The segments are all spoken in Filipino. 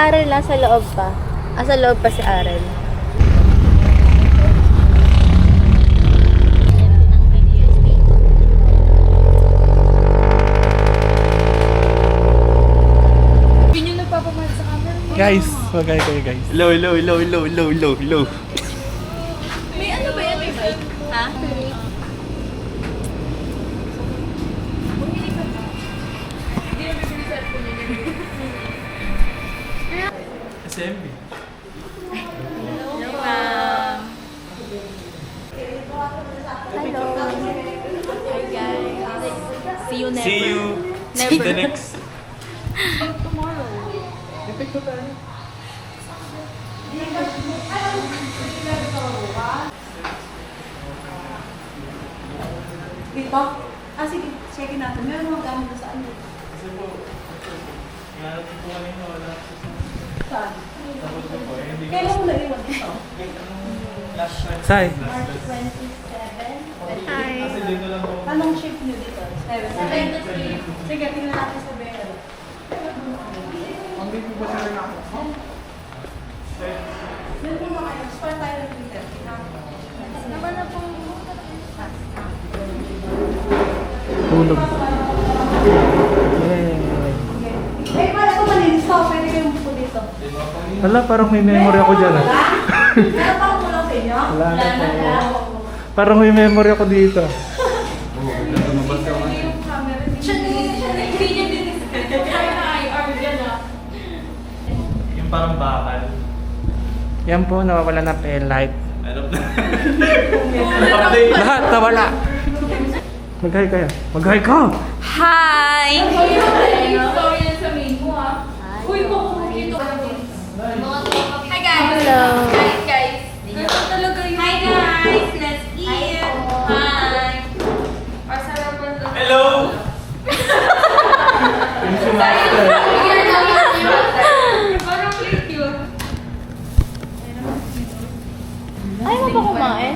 Arel nasa loob pa. Sa loob pa si Arel. Guys, magay kayo guys. Low. May ano ba yan? May bike? Ha? SMB. Hello, ma'am. Hello. Hi, guys. See you never. See you Never. in the next. Dito? Sige. Check natin. Meron mga gamit na saan dito. Kasi po, natin po kanina wala. Saan? Tapos po, hindi ko. Kailan mo naiwan dito? Last time. Sai. March 27. Hi. Kasi dito lang po. Anong shift nyo dito? 7. Sige, tingnan natin sa Bell. Ang hindi po ba sila nakakasama? Meron po mga kayo. Start tayo ng Twitter. Naman na pong... Tulog. Eh, para ito malinis to. Pwede kayong po dito. Wala, parang may memory ako dyan ah. Meron pa akong kulang sa inyo? Wala na po. Parang may memory ako dito. Yung parang bakal. Yan po, nawawala na pen light. Ano? Lahat nawala. Mag-hi kaya. Mag-hi ka! Hi! Hi, guys! Hello! Hi, guys! Hi, guys! Let's eat! Hi! Hello! Yung sumaster. Ayaw mo ba kumain?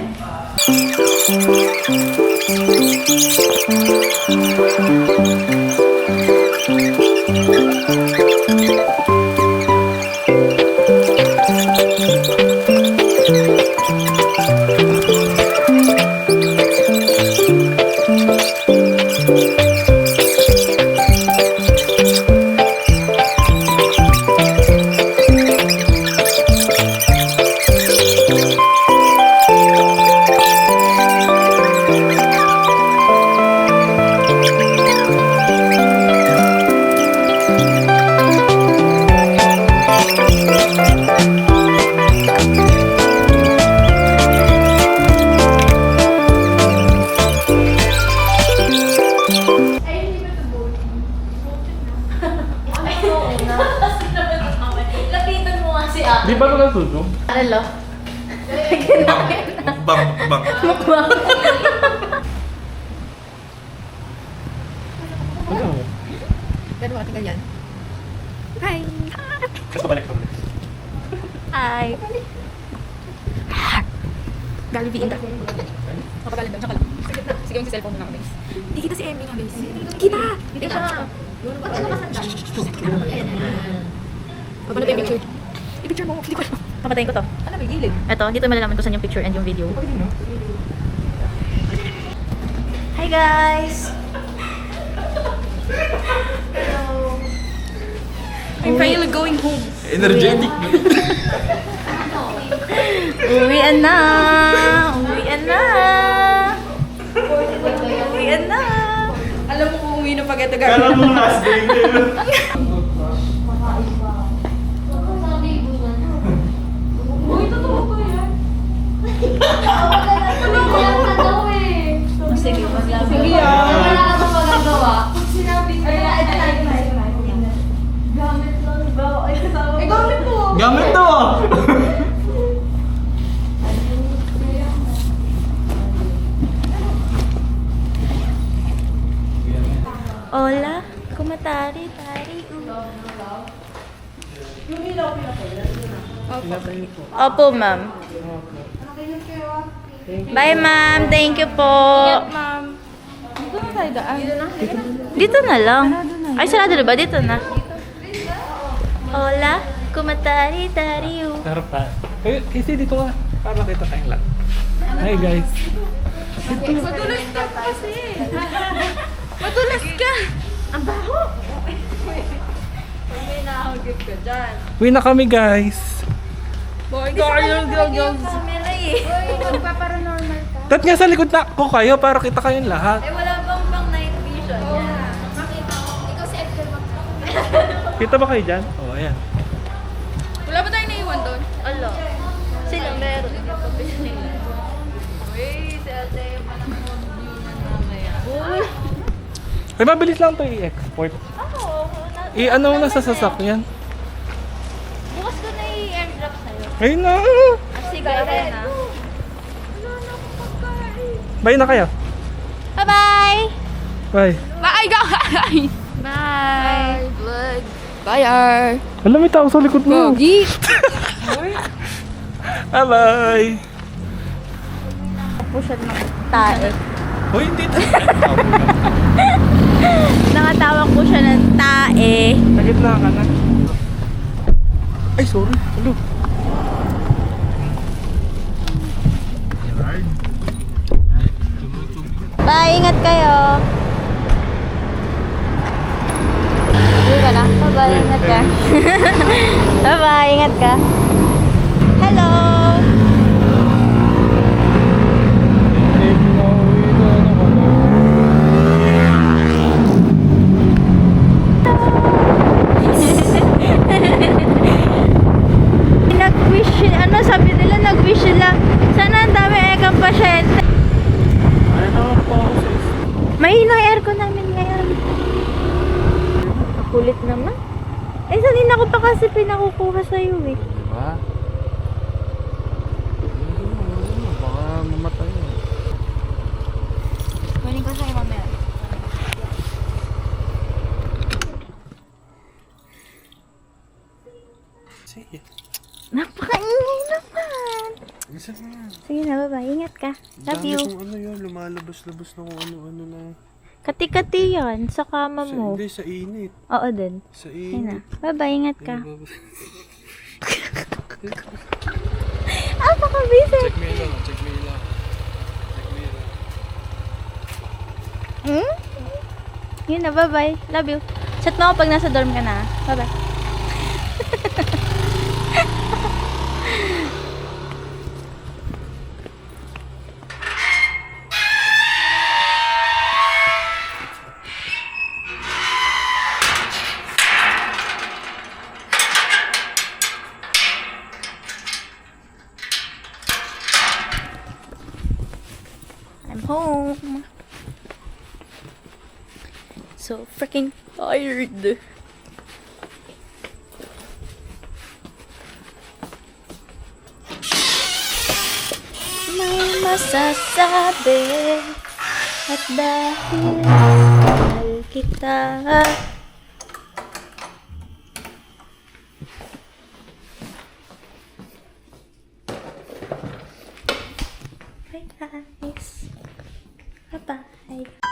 Lapitan mo nga si Ate. Di ba ito nasunog? Ano? Bang. Mukbang. Ano? Gano'n matagal yan? Hi! Kasi pabalik. Hi! Galibiin ka. Mapagalan daw, tsaka lang. Sige na. Sige yung si cellphone mo na, guys. Di kita si Emmy nga, guys. Kita! Di siya. Pag ano ba yung picture? I-picture mo. Hindi ko alam. Papatayin ko to. Ano ba yung gilid? Ito, dito malalaman ko saan yung picture and yung video. Hi guys! Hello! I'm finally going home. Energetic. Uwian na! Uwian na! Uwian na! Alam mo kung uwi na pag ito Kala mo last day din. Uy, totoo ba yan? Sige, maglaban. Sige ah. Wala ka pa magagawa. Sinabi ko. Gamit lang ba? Ay, kasama. Eh, gamit mo. Gamit daw ah! Hola, kumatari, tari, Yung ilaw Opo, ma'am. Bye, ma'am. Thank you po. ma'am. Dito na tayo daan. Dito na lang. Ay, sarado na ba? Dito na. Hola, kumatari-tariw. Tarpa. Kasi dito ka. Para makita tayong lahat. Hi guys. Madulas ka kasi. Madulas ka. Ang baho. Pag may nakahagip ka dyan. Uwi na kami guys. Boy, girl. Camera eh. Magpaparanormal ka. Tat nga sa likod na ko kayo para kita kayong lahat. Eh, wala bang pang night vision yan? Makita ko. Ikaw si Edgar Magpaparanormal. Kita ba kayo dyan? Oo, oh, ayan. Wala ba tayong naiwan doon? Alo. Sila meron. Hindi pa pinili. Uy, si ate yung panahon view na mamaya. Uy. Ay, mabilis lang to i-export. I-ano mo na sa sasakyan. Bukas ko na i-airdrop sa'yo. Ayun na. Sige, okay na. Bye na kayo. Bye-bye! Bye. Bye, guys! Bye! Vlog. Bye, Alam, may tao sa likod mo. Gogi! Bye-bye. Push ng tae. Hoy, hindi tayo. Nakatawag po siya ng tae. Nagitla ka na. Ay, sorry. Hello. Bye! Ingat kayo! Hindi ka na? Bye-bye! Ingat ka! Bye-bye! Ingat ka! Hello! Nag-wish, ano sabi nila, nag-wish sila. Sana ang dami ekang pasyente. Ay, naman po ako sa isa. Mahina yung aircon namin ngayon. Kulit naman. Eh, sanina ko pa kasi pinakukuha sa'yo eh. Diba? Baka mamatay. Kunin ko sa'yo mamaya. Sige. Napakaingay naman. Isa na. Sige na, bye-bye. Ingat ka. Love Dami you. kung ano yun, lumalabas-labas na kung ano-ano na. Kati-kati yan sa kama mo. Hindi, sa init. Oo din. Sa Sige na. init. Bye-bye. Ingat ka. Check Napaka-busy. me lang, check me lang. Check me lang. Hmm? Yun na, bye-bye. Love you. Chat mo ako pag nasa dorm ka na. Bye-bye. I'm home. So freaking tired. May masasabi at dahil mahal kita. Bye guys. Bye-bye.